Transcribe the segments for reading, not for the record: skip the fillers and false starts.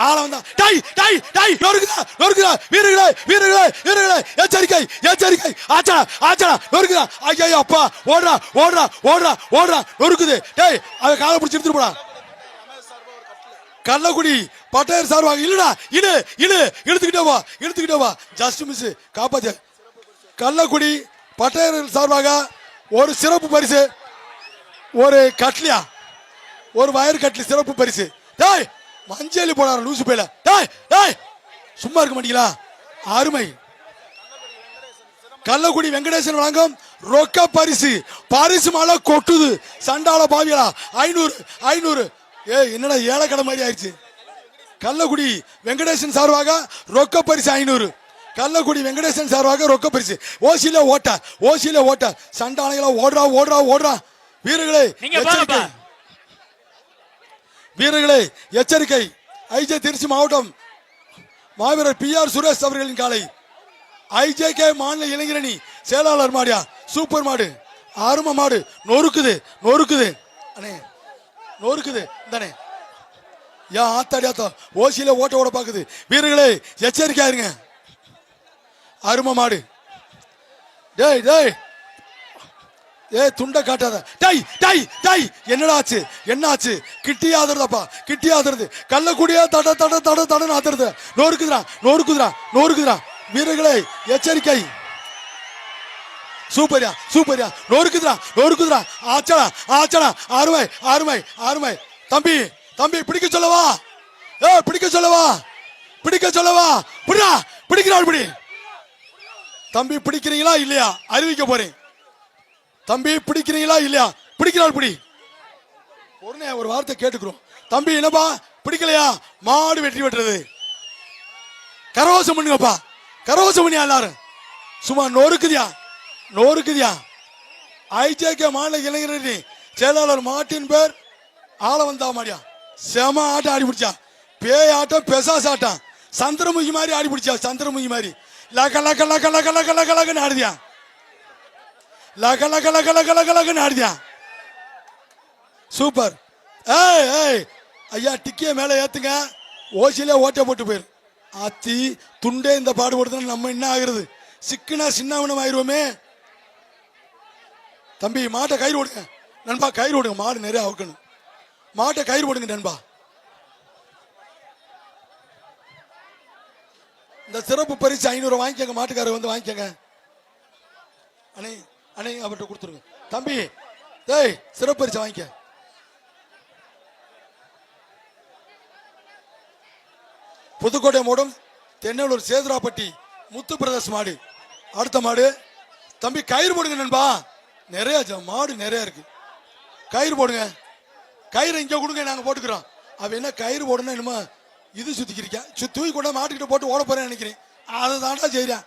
ஆள வந்தா tie tie tie நொறுக்குதா நொறுக்குதா வீரர்களே வீரர்களே வீரர்களே எச்சரிக்கை எச்சரிக்கை ஆச்சா ஆச்சா நொறுக்குதா ஐயோ அப்பா ஓடுறா ஓடுறா ஓடுறா ஓடுறா நொறுக்குது டேய் அவ காலை பிடிச்சி எடுத்துட்டு போடா கள்ளக்குடி பட்டையர் சார்பாக இல்லடா இழு இழு இழுத்துக்கிட்டே வா ஜஸ்ட் மிஸ் காப்பாத்து கள்ளக்குடி பட்டையர் சார்பாக ஒரு சிறப்பு பரிசு ஒரு கட்லியா ஒரு வயர் கட்லி சிறப்பு பரிசு டேய் மஞ்சளி போடாரு லூசு போயில டேய் டேய் சும்மா இருக்க மாட்டீங்களா அருமை கள்ளக்குடி வெங்கடேசன் வழங்கும் ரொக்க பரிசு பரிசு மழை கொட்டுது சண்டால பாவியலா 500 ஏய் என்னடா ஏழக்கடை மாதிரி ஆயிடுச்சு கள்ளக்குடி வெங்கடேசன் சார்பாக ரொக்க பரிசு 500 கள்ளக்குடி வெங்கடேசன் சார்பாக ரொக்க பரிசு ஓசியில ஓட்ட சண்டாளைகளா ஓடுறா ஓடுறா ஓடுறா வீரர்களே எச்சரிக்கை வீரர்களே எச்சரிக்கை ஐஜே திருச்சி மாவட்டம் மாவீரர் PR சுரேஷ் அவர்களின் காலை IJK மாநில இளைஞரணி செயலாளர் மாடியா சூப்பர் மாடு ஆறும மாடு நொறுக்குது அண்ணே நொறுக்குது தானே யா ஆத்தாடியாத்தா ஓசியில ஓட பாக்குது வீரர்களே எச்சரிக்கையா இருங்க அரும மாடு டேய் டேய் ஏய் துண்டை காட்டாத டேய் டேய் டேய் என்னடா ஆச்சு என்ன ஆச்சு கிட்டி ஆதறது கள்ளக்குடியா தடன்னு ஆதறது நொறுக்குதுடா வீரர்களே எச்சரிக்கை சூப்பரியா நொறுக்குதுடா ஆச்சடா அருமை தம்பி பிடிக்க சொல்லவா பிடிக்கிறாள் பிடி தம்பி பிடிக்கிறீங்களா இல்லையா அறிவிக்க போறேன் தம்பி பிடிக்கிறீங்களா இல்லையா பிடிக்கிறாள் பிடி உடனே ஒரு வார்த்தை கேட்டுக்கிறோம் தம்பி என்னப்பா பிடிக்கலையா மாடு வெற்றி பெற்றது கரவோசம் பண்ணுங்கப்பா கரவோசம் பண்ணியா எல்லாரும் சும்மா நொறுக்குதியா IJK மாநில இளைஞரணி செயலாளர் மாட்டின் பேர் ஆள வந்தா மாடியா செம ஆட்டம் ஆடி பிடிச்சா பேய் ஆட்டம் பெசாஸ் ஆட்டம் சந்திரமுகி மாதிரி ஆடி பிடிச்சா சந்திரமுகி மாதிரி லக்கன்னு ஆடுதியா லக்கன்னு ஆடுதியா சூப்பர் ஏய் ஐயா டிக்கிய மேல ஏத்துங்க ஓசியில ஓட்ட போட்டு போயிரு ஆத்தி துண்டே இந்த பாடுபடுத்த நம்ம என்ன ஆகுறது சிக்குனா சின்னவனம் ஆயிருவோமே தம்பி மாட்டை கயிறு ஓடுங்க நண்பா கயிறு ஓடுங்க மாடு நிறைய அவுக்கணும் மாட்டை கயிறு போடுங்க நண்பா இந்த சிறப்பு பரிசு 500 வாங்கிக்கங்க மாட்டுக்காரர் வந்து வாங்கிக்கங்க அணை அவர்கிட்ட கொடுத்துருங்க தம்பி டேய் சிறப்பு பரிசு வாங்கிக்க புதுக்கோட்டை மாவட்டம் தென்னலூர் சேதுராப்பட்டி முத்து பிரதேஷ் மாடு அடுத்த மாடு தம்பி கயிறு போடுங்க நண்பா நிறைய மாடு நிறைய இருக்கு கயிறு போடுங்க கயிறு இங்க கொடுங்க நாங்க போட்டுக்கிறோம் அவ என்ன கயிறு போடணும் என்னமா இது சுத்திக்கிறீங்க தூக்கி கொண்டா மாட்டுக்கிட்ட போட்டு ஓட போறேன்னு நினைக்கிறேன் அதை தாண்டா செய்யறேன்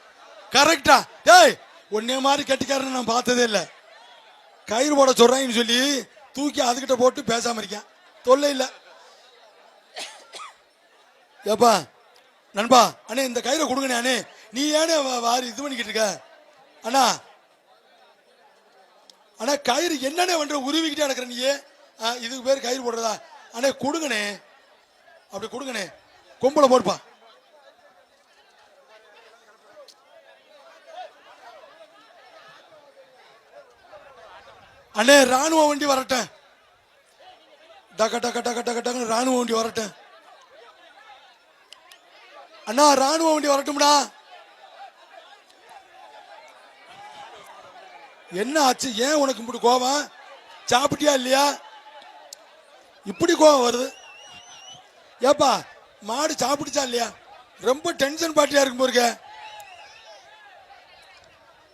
கரெக்டா டேய் ஒன்னே மாதிரி கட்டிக்காரன்னு நான் பார்த்ததே இல்லை கயிறு போட சொல்றாங்கன்னு சொல்லி தூக்கி அதுகிட்ட போட்டு பேசாம இருக்கேன் தொல்லை இல்லை ஏப்பா நண்பா அண்ணே இந்த கயிறை கொடுங்கண்ணே அண்ணே நீ ஏனே வாரி இது பண்ணிக்கிட்டு இருக்க அண்ணா கயிறு என்னன்னே பண்ற உருவிக்கிட்டே நடக்கிற நீயே இதுக்கு பேர் கயிறு போடுறதா அண்ணே கொடுங்கண்ணே அப்படி கொடுங்கண்ணே கொம்பளை போடுப்பா அண்ணே ராணுவ வண்டி வரட்டும் டக்க ராணுவ வண்டி வரட்டும் அண்ணா ராணுவ வண்டி வரட்டும்டா என்ன ஆச்சு ஏன் உனக்கு இப்படி கோவம் சாப்பிட்டியா இல்லையா இப்படி கோவம் வருது ஏப்பா மாடு சாப்பிடுச்சா இல்லையா ரொம்ப டென்ஷன் பார்ட்டியா இருக்கும் போருக்க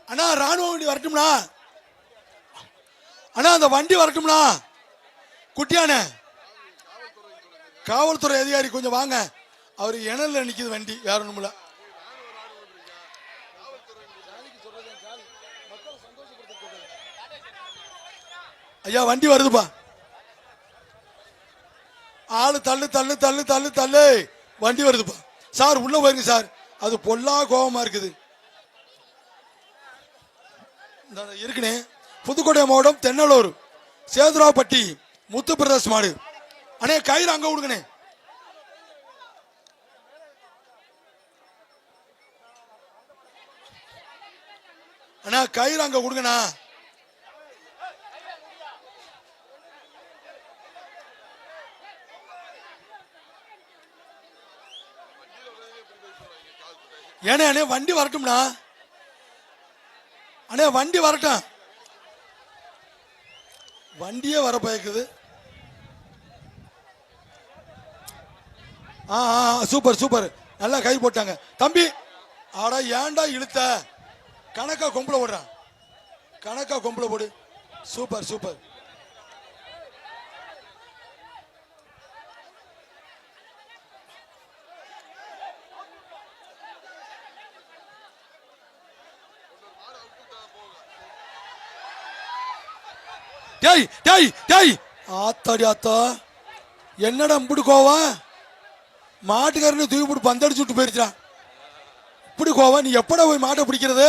அண்ணா ராணுவ வண்டி வரட்டும்னா அண்ணா அந்த வண்டி வரட்டும்னா குட்டியானே காவல்துறை அதிகாரி கொஞ்சம் வாங்க அவர் இணல்ல நிக்குது வண்டி வேற ஒண்ணுமில்ல ஐயா வண்டி வருதுப்பா ஆளு தள்ளு வண்டி வருதுப்பா சார் உள்ள போயிருங்க சார் அது பொல்லா கோபமா இருக்குது இருக்குனே புதுக்கோட்டை மாவட்டம் தென்னலூர் சேதுராப்பட்டி முத்து பிரதேஷ் மாடு அண்ணே கயிறு அங்க விடுங்கண்ணே அண்ணா கயிறு அங்க கொடுங்கண்ணா. ஏனே அண்ணே வண்டி வரட்டும்ண்ணா. அண்ணே வண்டி வரட்டும். வண்டியே வர பயக்குது. சூப்பர் சூப்பர், நல்லா கை போட்டாங்க தம்பி. ஆடா ஏன்டா இழுத்த? கணக்கா கொம்புல போடுறான், கணக்கா கொம்புல போடு. Super super. டேய் டேய் டேய், ஆத்தாடி ஆத்தா, என்னடா இப்படி கோவா? மாட்டுக்காரனு தூக்கி போட்டு பந்தடிச்சு விட்டு போயிருச்சான். இப்படி கோவா? நீ எப்படா போய் மாட்டை பிடிக்கிறது?